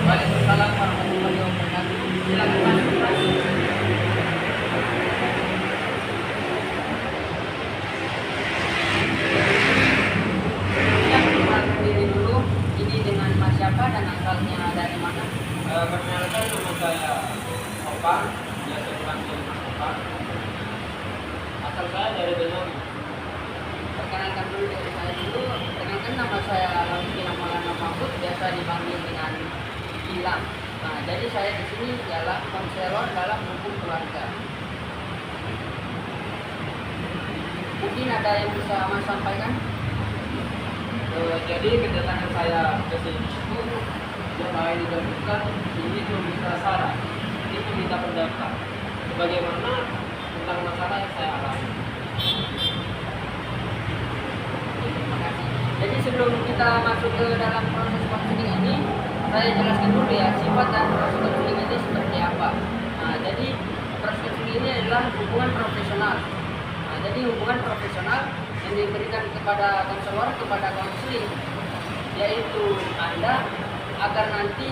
Waalaikumsalam warahmatullahi wabarakatuh. Silakan masuk, Mas. Ya, perkenalkan diri dulu. Ini dengan Mas siapa dan asalnya dari mana? Perkenalkan, nama saya Opa, biasa dipanggil Mas Opa. Asal saya dari Banyuwangi. Perkenalkan dulu dari saya dulu. Perkenalkan, nama saya Lautina Maulana Mahmud, biasa dipanggil dengan Gilang. Nah, jadi saya di sini ialah konselor dalam hukum keluarga. Mungkin ada yang bisa Mas sampaikan? Jadi kedatangan saya ke sini itu yang lain didapatkan ini meminta saran, ini meminta pendapat bagaimana tentang masalah yang saya alami. Terima kasih. Jadi sebelum kita masuk ke dalam proses konseling ini, saya jelaskan dulu ya sifat dan proses konseling ini seperti apa. Nah, jadi proses konseling ini adalah hubungan profesional. Nah, jadi hubungan profesional yang diberikan kepada konselor kepada konseling, yaitu Anda agar nanti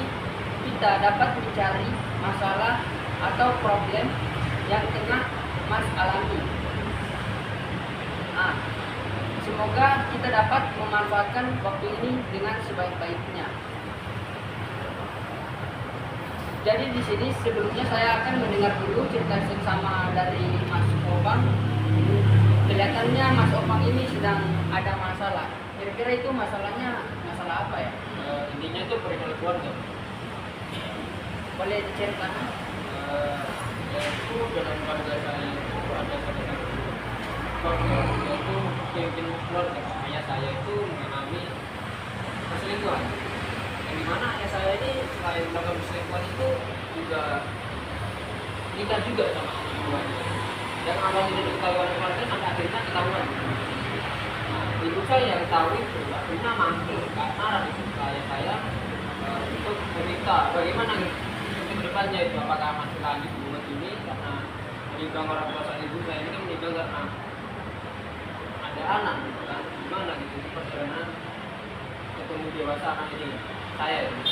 kita dapat mencari masalah atau problem yang tengah Mas alami. Nah, semoga kita dapat memanfaatkan waktu ini dengan sebaik-baiknya. Jadi di sini sebelumnya saya akan mendengar dulu cerita seksama dari Mas Opang. Kelihatannya Mas Opang ini sedang ada masalah. Kira-kira itu masalahnya masalah apa ya? Intinya itu perihal keluarga. Boleh diceritakan? Yaitu dalam keluarga saya itu ada salah satu keluarga yaitu pemimpin keluarga. Ayah saya itu mengalami perselingkuhan. Yang dimana ayah saya ini selain melakukan perselingkuhan itu juga nikah juga sama ibunya. Dan awalnya tidak diketahui oleh keluarga sampai akhirnya ketahuan. Nah, ibu saya yang tahu itu akhirnya manggil karena itu ayah saya untuk meminta bagaimana untuk depannya itu apakah masih lanjut hubungan ini karena menimbang orang tua saya ibu saya ini kan menimbang karena ada anak gitu kan gimana gitu di perjalanan ketemu dewasa anak ini saya itu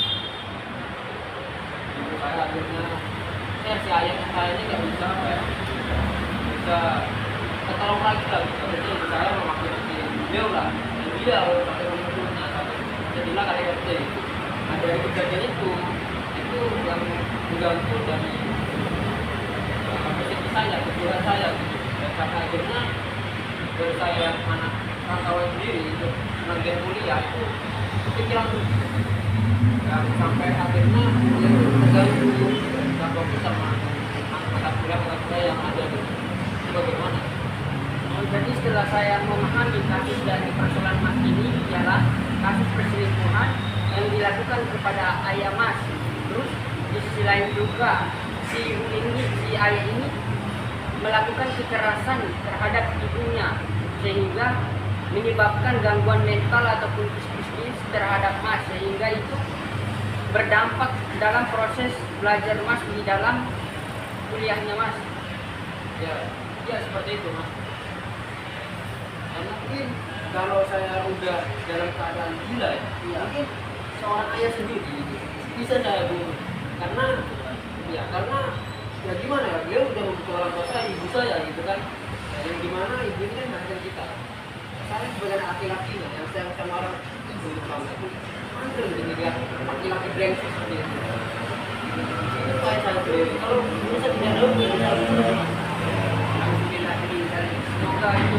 ibu saya akhirnya si ayahnya saya ini nggak bisa apa ya bisa ketolong lagi lah gitu jadi ibu saya memakai beliau lah dan dia pakai menurutnya sampai jadilah KDRT. Nah dari kejadian itu yang mengganggu dari fisik saya, kejiwaan saya gitu. Dan sampai akhirnya dari saya anak rantauan sendiri untuk mengajar kuliah itu pikiran terus dan sampai akhirnya yang terganggu dan fokus sama mata kuliah yang ada gitu. Itu bagaimana? Jadi setelah saya memahami kasus dari persoalan Mas ini ialah kasus perselingkuhan yang dilakukan kepada ayah Mas. Terus di sisi lain juga si ayah ini melakukan kekerasan terhadap ibunya sehingga menyebabkan gangguan mental ataupun psikis terhadap Mas sehingga itu berdampak dalam proses belajar Mas di dalam kuliahnya Mas. Ya seperti itu Mas. Dan mungkin kalau saya udah dalam keadaan gila ya, mungkin seorang ayah sendiri bisa saya bunuh karena ya gimana ya dia udah membuka orang tua saya ibu saya gitu kan yang dimana ibu ini kan bagian kita saya sebagai laki-laki yang sayang sama orang ibu itu itu mantul gitu dia laki-laki brengsek seperti itu itu saya beri kalau bisa tidak ada Semoga itu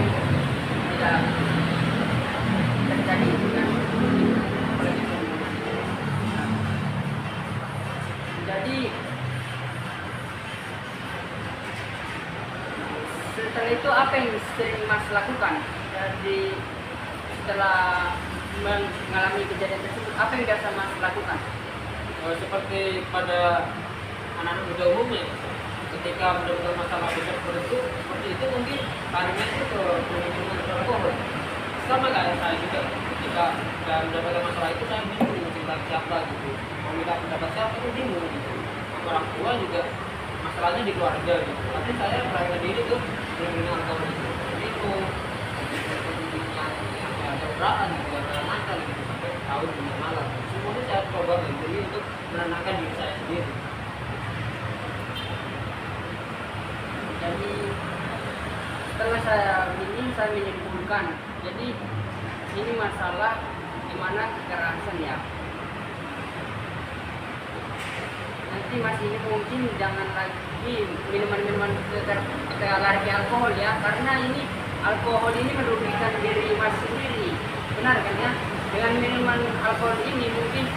tidak terjadi dengan jadi setelah itu apa yang sering Mas lakukan jadi setelah mengalami kejadian tersebut apa yang biasa Mas lakukan? Seperti pada anak-anak muda umumnya ketika mendapat masalah besar seperti itu mungkin karirnya itu ke pemimpin pohon sama kayak saya juga ketika mendapatkan masalah itu saya bingung cerita siapa gitu mau minta pendapat siapa itu bingung gitu orang tua juga masalahnya di keluarga gitu tapi saya melarikan diri tuh dengan agama itu yang ada uraan gitu ada nakal gitu sampai tahun 5 malam semuanya saya coba beli menenangkan diri saya sendiri. Jadi setelah saya menyimpulkan, jadi ini masalah gimana kekerasan ya. Nanti Mas ini mungkin jangan lagi minuman-minuman lari alkohol ya, karena ini alkohol ini merugikan diri Mas sendiri, benar kan ya? Dengan minuman alkohol ini mungkin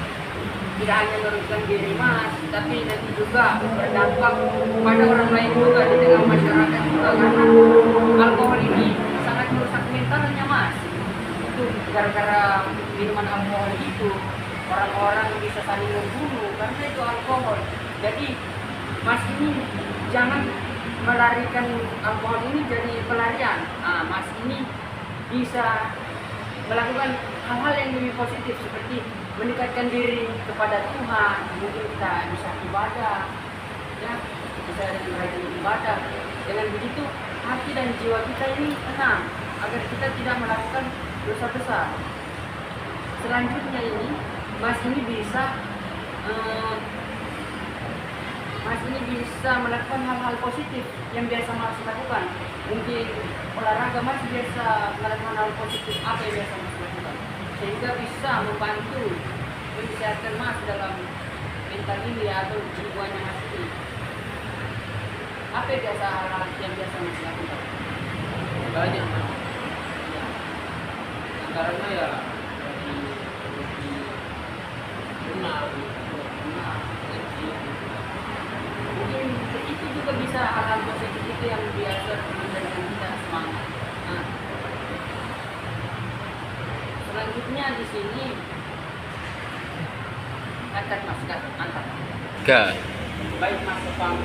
tidak hanya merugikan diri Mas, tapi nanti juga berdampak pada orang lain juga di tengah masyarakat juga, karena alkohol ini sangat merusak mentalnya Mas. Itu gara-gara minuman alkohol itu orang-orang bisa saling membunuh karena itu alkohol. Jadi Mas ini jangan melarikan alkohol ini jadi pelarian. Nah, Mas ini bisa melakukan hal-hal yang lebih positif seperti mendekatkan diri kepada Tuhan. Mungkin kita bisa ibadah, ya, bisa rajin ibadah. Dengan begitu hati dan jiwa kita ini tenang agar kita tidak melakukan dosa besar. Selanjutnya ini Mas ini bisa melakukan hal-hal positif yang biasa Mas lakukan. Mungkin olahraga Mas biasa melakukan hal positif apa yang biasa Mas lakukan, sehingga bisa membantu menyehatkan Mas dalam mental ini atau jiwanya Mas ini. Apa biasa hal-hal yang biasa Mas lakukan? Banyak Mas. Karena ya mungkin itu juga bisa hal-hal positif itu yang biasa menjadikan kita semangat. Nah, selanjutnya di sini mantap. Baik Mas Opang,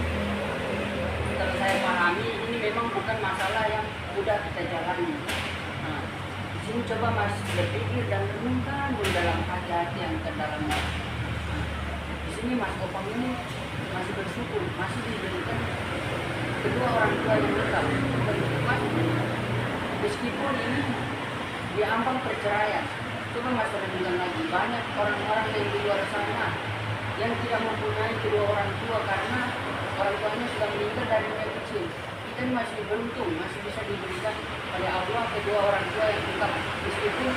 setelah saya pahami ini memang bukan masalah yang mudah kita jalani. Nah, di sini coba Mas berpikir dan renungkan dalam hati-hati yang terdalam Mas. Di sini Mas Opang ini masih bersyukur, masih diberikan kedua orang tua yang lengkap. Mas, meskipun ini diambang perceraian, coba Mas renungkan lagi, banyak orang-orang yang di luar sana yang tidak mempunyai kedua orang tua karena orang tuanya sudah meninggal dari mulai kecil. Kita masih beruntung, masih bisa diberikan oleh Allah kedua orang tua yang lengkap, meskipun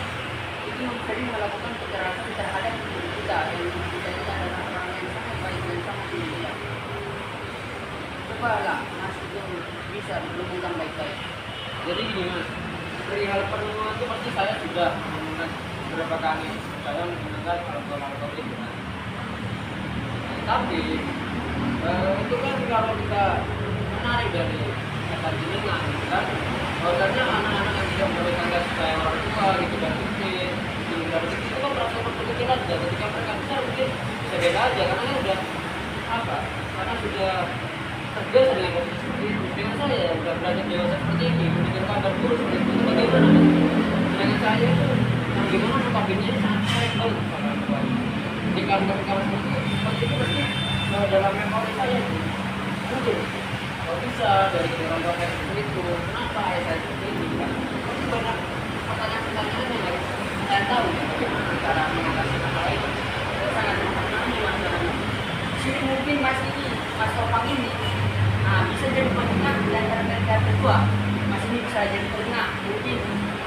itu sering melakukan kekerasan terhadap diri kita, yang kita ini adalah orang yang sangat baik dan sangat mulia. Coba lah Mas itu bisa merenungkan baik-baik. Jadi gini Mas, dari hal perenungan itu pasti saya sudah merenungkan beberapa kali. Saya menggunakan alkohol itu. Tapi itu kan kalau kita menarik dari kata jenengan, kan bahwasanya anak-anak yang tidak memiliki kasih sayang orang tua gitu dan itu kan merasa kecil aja. Ketika mereka besar mungkin bisa beda aja karena kan udah karena sudah terbiasa dengan kondisi seperti itu. Dengan saya yang udah belajar dewasa seperti ini, mendengar kabar buruk seperti itu bagaimana? Dengan saya itu yang gimana notabene sangat baik banget sama orang tua. Ketika kabar seperti itu pasti dalam memori saya mungkin kalau bisa dari orang tua saya seperti itu, kenapa ayah saya seperti ini? Pasti banyak pertanyaan-pertanyaan yang harus saya tahu bagaimana cara mengatasi masalah itu. Saya sangat memahami masalahnya. Sini mungkin Mas Opang ini bisa jadi penengah di antara mereka berdua. Mas ini bisa jadi penengah. Mungkin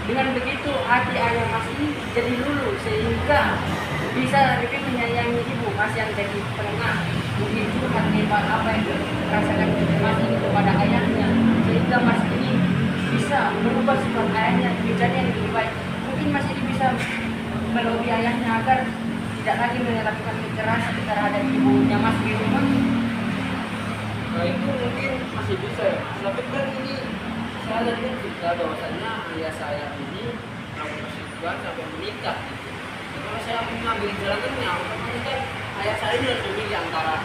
dengan begitu hati ayah Mas ini jadi luluh sehingga bisa lebih menyayangi ibu Mas yang jadi penengah. Mungkin curhat hebat apa yang dirasakan Mas ini kepada ayahnya, sehingga Mas ini bisa merubah sifat ayahnya menjadi yang lebih baik. Mungkin Mas ini bisa melobi ayahnya agar tidak lagi melakukan kekerasan terhadap ibunya Mas di rumah. Nah itu mungkin masih bisa ya. Tapi kan ini saya tadi kan cerita bahwasannya ayah saya ini melakukan perselingkuhan sampai menikah. Kalau saya mengambil jalan tengah, otomatis kan ayah saya ini harus memilih antara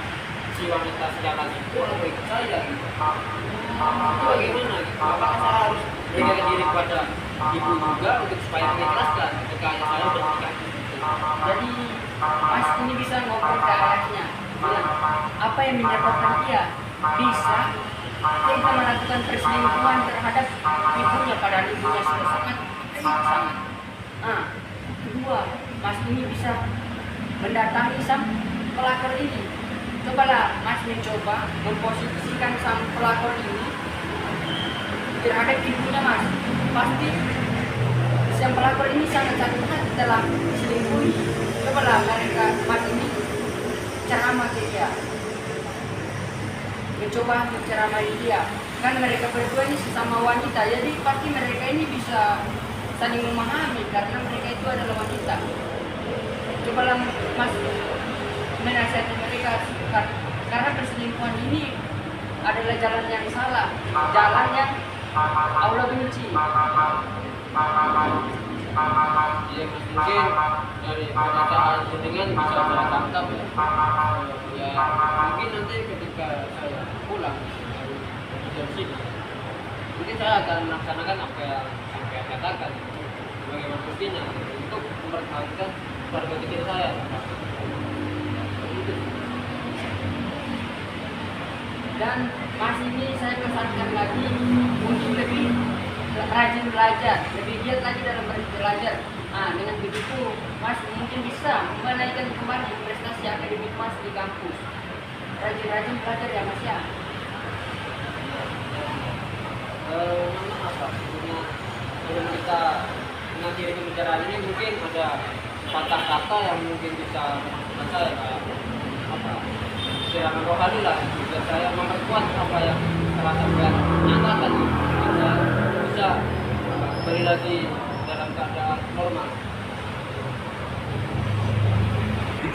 si wanita sejalan itu atau ikut saya. Itu bagaimana? Apakah saya harus berikan diri kepada ibu juga untuk supaya mengikhlaskan ketika ayah saya sudah menikah? Jadi Mas ini bisa ngobrol ke ayahnya, bilang apa yang menyebabkan dia bisa tega melakukan perselingkuhan terhadap ibunya padahal ibunya sudah sangat. Kedua, Mas ini bisa mendatangi sang pelakor ini. Cobalah Mas mencoba memposisikan sang pelakor ini terhadap ibunya Mas. Pasti sang pelakor ini sangat sakit hati telah diselingkuhi. Cobalah mereka Mas ini ceramah ke dia, mencoba untuk ceramahi dia. Kan mereka berdua ini sesama wanita, jadi pasti mereka ini bisa saling memahami karena mereka itu adalah wanita. Cobalah Mas menasihati mereka karena perselingkuhan ini adalah jalan yang salah, jalan yang Allah benci. Iya, mungkin dari pernyataan tudingan bisa saya tangkap ya. Ya mungkin nanti ketika saya pulang dari sini, mungkin saya akan melaksanakan apa yang saya katakan sebagai manusia untuk mempertahankan keluarga kecil saya. Dan Mas ini saya pesankan lagi untuk lebih rajin belajar, lebih giat lagi dalam belajar. Nah, dengan begitu Mas mungkin bisa menaikkan kembali prestasi akademik Mas di kampus. Rajin-rajin belajar ya Mas ya. Memang apa sebelumnya sebelum kita mengakhiri pembicaraan ini mungkin ada patah kata yang mungkin bisa memasukkan saya kayak apa serangan rohani lah biar saya memperkuat apa yang telah sampean nyatakan bisa bisa kembali lagi dalam keadaan normal. 3.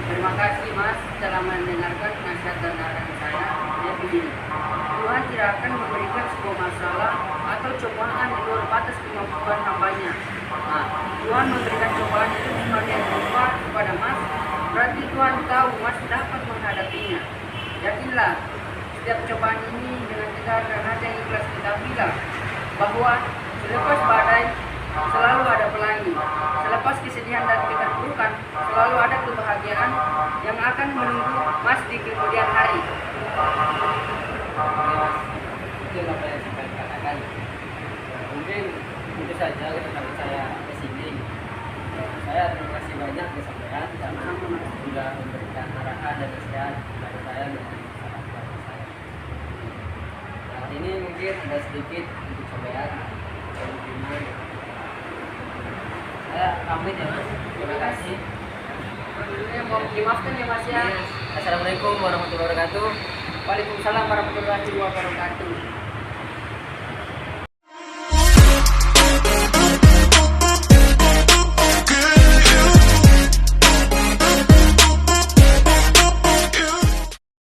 Terima kasih Mas telah mendengarkan nasihat dan arahan saya. Ya begini, Tuhan tidak akan memberikan sebuah masalah atau cobaan di luar batas kemampuan hambanya. Nah, Tuhan memberikan cobaan itu sebagai berupa kepada Mas. Berarti Tuhan tahu Mas dapat menghadapinya. Yakinlah, setiap cobaan ini dengan tegar dan hati yang ikhlas kita bilang bahwa selepas badai selalu ada pelangi. Selepas kesedihan dan keterpurukan selalu ada kebahagiaan yang akan menunggu Mas di kemudian hari. Itu apa yang saya katakan. Mungkin itu saja kedatangan saya ke sini. Saya terima kasih banyak kesampaian karena sudah memberikan arahan dan nasihat kepada saya mengenai masalah keluarga saya. Nah, ini mungkin ada sedikit untuk sampean kemungkinan. Saya pamit ya Mas. Terima kasih. Sebelumnya mau dimaafkan ya Mas ya. Assalamualaikum warahmatullahi wabarakatuh. Waalaikumsalam warahmatullahi wabarakatuh.